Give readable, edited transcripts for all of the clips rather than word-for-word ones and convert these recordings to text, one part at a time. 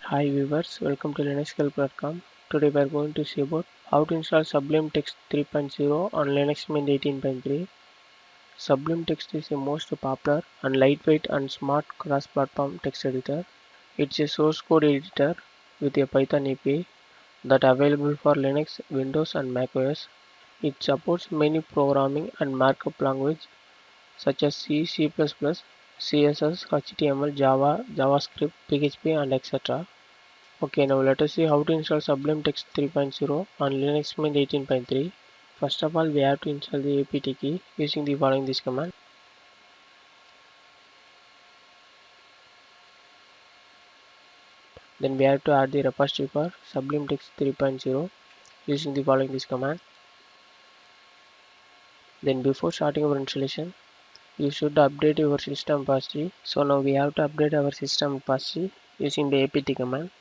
Hi viewers, welcome to linuxhelp.com. Today we are going to see about how to install Sublime Text 3.0 on Linux Mint 18.3. Sublime Text is a most popular and lightweight and smart cross-platform text editor. It's a source code editor with a Python API that available for Linux, Windows and macOS. It supports many programming and markup language such as C, C++, CSS, HTML, Java, JavaScript, PHP and etc. Okay, now let us see how to install Sublime Text 3.0 on Linux Mint 18.3. First of all, we have to install the apt key using the following this command. Then we have to add the repository for Sublime Text 3.0 using the following this command. Then before starting our installation, you should update your system repository. So now we have to update our system repository using the apt command.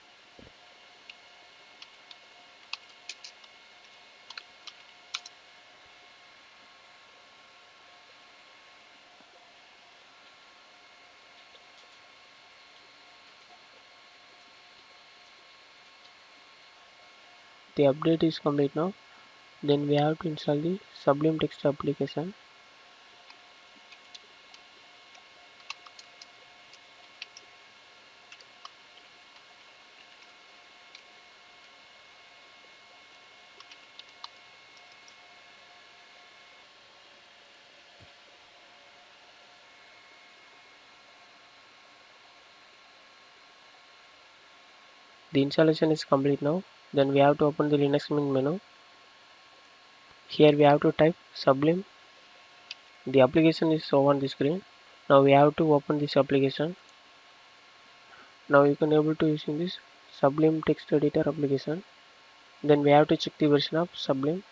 The update is complete now. Then we have to install the Sublime Text application. The installation is complete now. Then we have to open the Linux Mint menu. Here we have to type Sublime. The application is shown on the screen. Now we have to open this application. Now you can able to using this Sublime text editor application. Then we have to check the version of Sublime.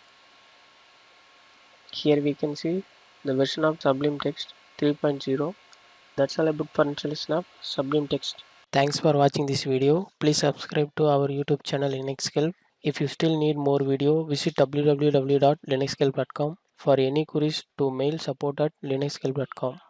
Here we can see the version of Sublime Text 3.0. That's all about for installation of Sublime Text. Thanks for watching this video. Please subscribe to our YouTube channel Linuxhelp. If you still need more video, visit www.linuxhelp.com. For any queries to mail support@linuxhelp.com.